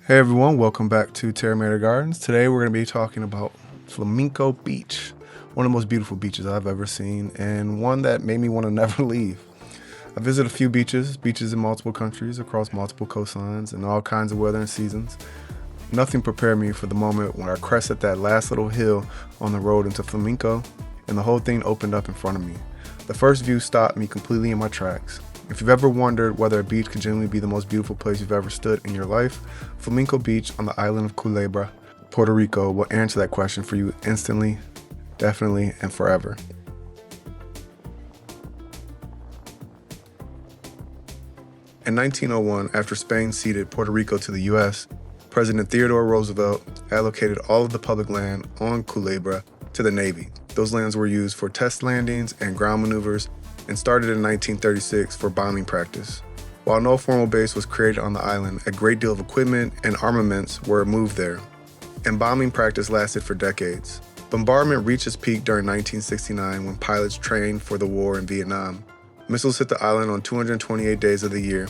Hey everyone, welcome back to Terramata Gardens. Today we're going to be talking about Flamenco Beach, one of the most beautiful beaches I've ever seen, and one that made me want to never leave. I visited a few beaches in multiple countries, across multiple coastlines, and all kinds of weather and seasons. Nothing prepared me for the moment when I crested that last little hill on the road into Flamenco, and the whole thing opened up in front of me. The first view stopped me completely in my tracks. If you've ever wondered whether a beach could genuinely be the most beautiful place you've ever stood in your life, Flamenco Beach on the island of Culebra, Puerto Rico will answer that question for you instantly, definitely, and forever. In 1901, after Spain ceded Puerto Rico to the U.S., President Theodore Roosevelt allocated all of the public land on Culebra to the Navy. Those lands were used for test landings and ground maneuvers, and started in 1936 for bombing practice. While no formal base was created on the island, a great deal of equipment and armaments were moved there, and bombing practice lasted for decades. Bombardment reached its peak during 1969 when pilots trained for the war in Vietnam. Missiles hit the island on 228 days of the year.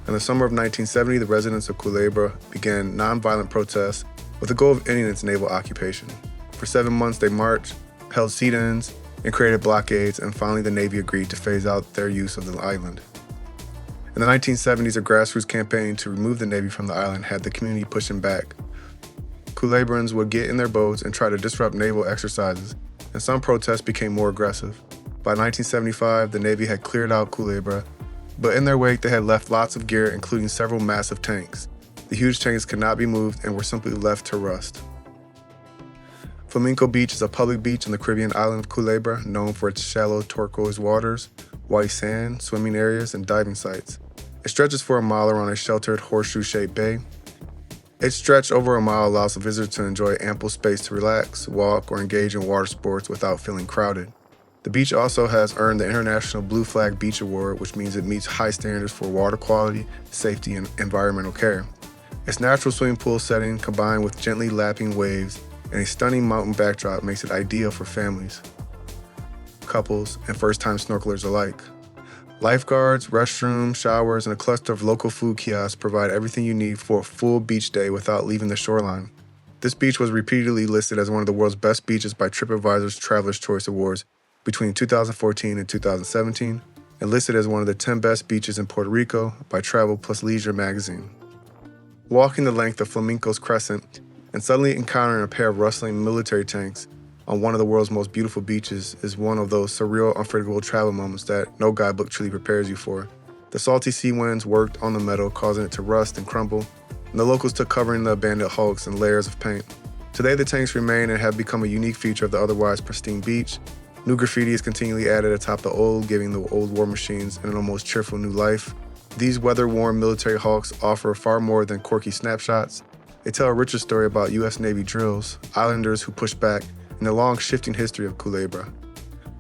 In the summer of 1970, the residents of Culebra began nonviolent protests with the goal of ending its naval occupation. For 7 months, they marched, held sit-ins, and created blockades, and finally the Navy agreed to phase out their use of the island. In the 1970s, a grassroots campaign to remove the Navy from the island had the community pushing back. Culebrans would get in their boats and try to disrupt naval exercises, and some protests became more aggressive. By 1975, the Navy had cleared out Culebra, but in their wake they had left lots of gear, including several massive tanks. The huge tanks could not be moved and were simply left to rust. Flamenco Beach is a public beach on the Caribbean island of Culebra, known for its shallow turquoise waters, white sand, swimming areas, and diving sites. It stretches for a mile around a sheltered horseshoe-shaped bay. Its stretch over a mile allows the visitor to enjoy ample space to relax, walk, or engage in water sports without feeling crowded. The beach also has earned the International Blue Flag Beach Award, which means it meets high standards for water quality, safety, and environmental care. Its natural swimming pool setting, combined with gently lapping waves and a stunning mountain backdrop, makes it ideal for families, couples, and first-time snorkelers alike. Lifeguards, restrooms, showers, and a cluster of local food kiosks provide everything you need for a full beach day without leaving the shoreline. This beach was repeatedly listed as one of the world's best beaches by TripAdvisor's Traveler's Choice Awards between 2014 and 2017, and listed as one of the 10 best beaches in Puerto Rico by Travel Plus Leisure magazine. Walking the length of Flamenco's crescent and suddenly encountering a pair of rustling military tanks on one of the world's most beautiful beaches is one of those surreal, unforgettable travel moments that no guidebook truly prepares you for. The salty sea winds worked on the metal, causing it to rust and crumble, and the locals took covering the abandoned hulks in layers of paint. Today, the tanks remain and have become a unique feature of the otherwise pristine beach. New graffiti is continually added atop the old, giving the old war machines an almost cheerful new life. These weather-worn military hulks offer far more than quirky snapshots. They tell a richer story about U.S. Navy drills, islanders who pushed back, and the long shifting history of Culebra.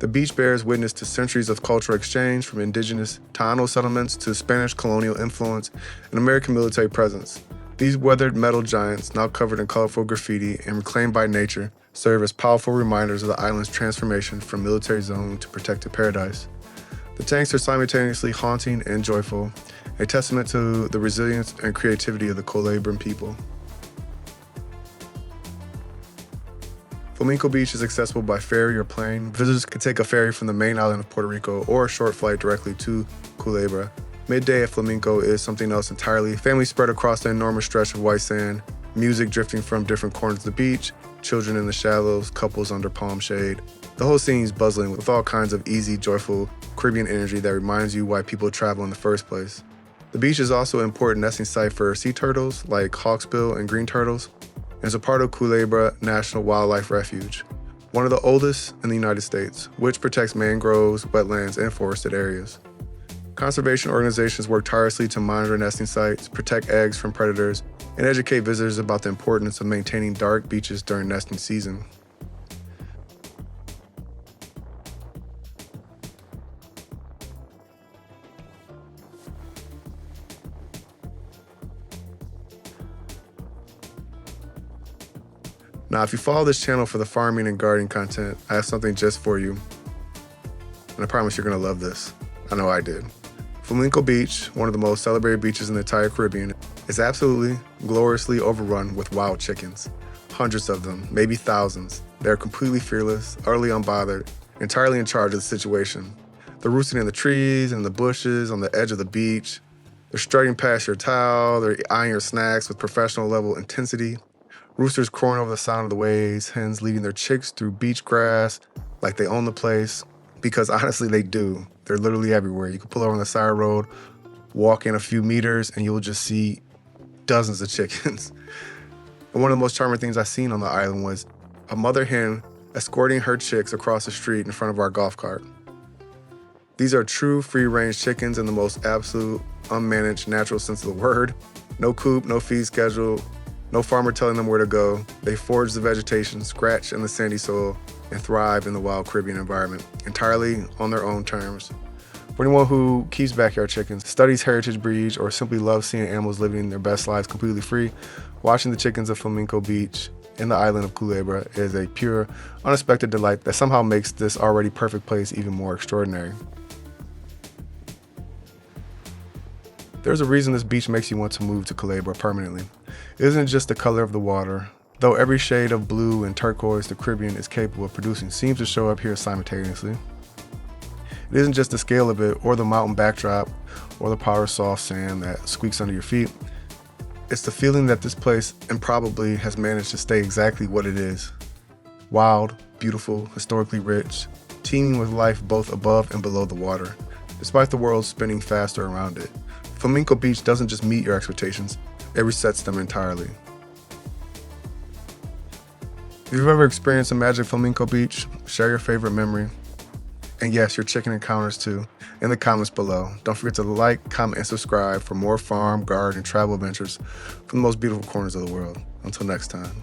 The beach bears witness to centuries of cultural exchange, from indigenous Taino settlements to Spanish colonial influence and American military presence. These weathered metal giants, now covered in colorful graffiti and reclaimed by nature, serve as powerful reminders of the island's transformation from military zone to protected paradise. The tanks are simultaneously haunting and joyful, a testament to the resilience and creativity of the Culebran people. Flamenco Beach is accessible by ferry or plane. Visitors can take a ferry from the main island of Puerto Rico or a short flight directly to Culebra. Midday at Flamenco is something else entirely. Families spread across the enormous stretch of white sand, music drifting from different corners of the beach, children in the shallows, couples under palm shade. The whole scene is buzzing with all kinds of easy, joyful Caribbean energy that reminds you why people travel in the first place. The beach is also an important nesting site for sea turtles like hawksbill and green turtles, and is a part of Culebra National Wildlife Refuge, one of the oldest in the United States, which protects mangroves, wetlands, and forested areas. Conservation organizations work tirelessly to monitor nesting sites, protect eggs from predators, and educate visitors about the importance of maintaining dark beaches during nesting season. Now, if you follow this channel for the farming and gardening content, I have something just for you. And I promise you're gonna love this. I know I did. Flamenco Beach, one of the most celebrated beaches in the entire Caribbean, is absolutely gloriously overrun with wild chickens. Hundreds of them, maybe thousands. They're completely fearless, utterly unbothered, entirely in charge of the situation. They're roosting in the trees and the bushes on the edge of the beach. They're strutting past your towel. They're eyeing your snacks with professional level intensity. Roosters crowing over the sound of the waves, hens leading their chicks through beach grass like they own the place. Because honestly, they do. They're literally everywhere. You can pull over on the side of the road, walk in a few meters, and you'll just see dozens of chickens. And one of the most charming things I've seen on the island was a mother hen escorting her chicks across the street in front of our golf cart. These are true free-range chickens in the most absolute, unmanaged, natural sense of the word. No coop, no feed schedule, no farmer telling them where to go. They forage the vegetation, scratch in the sandy soil, and thrive in the wild Caribbean environment, entirely on their own terms. For anyone who keeps backyard chickens, studies heritage breeds, or simply loves seeing animals living their best lives completely free, watching the chickens of Flamenco Beach in the island of Culebra is a pure, unexpected delight that somehow makes this already perfect place even more extraordinary. There's a reason this beach makes you want to move to Culebra permanently. It isn't just the color of the water, though every shade of blue and turquoise the Caribbean is capable of producing seems to show up here simultaneously. It isn't just the scale of it, or the mountain backdrop, or the powder soft sand that squeaks under your feet. It's the feeling that this place improbably has managed to stay exactly what it is. Wild, beautiful, historically rich, teeming with life both above and below the water, despite the world spinning faster around it. Flamenco Beach doesn't just meet your expectations, it resets them entirely. If you've ever experienced the magic of Flamenco Beach, share your favorite memory. And yes, your chicken encounters too, in the comments below. Don't forget to like, comment, and subscribe for more farm, garden, and travel adventures from the most beautiful corners of the world. Until next time.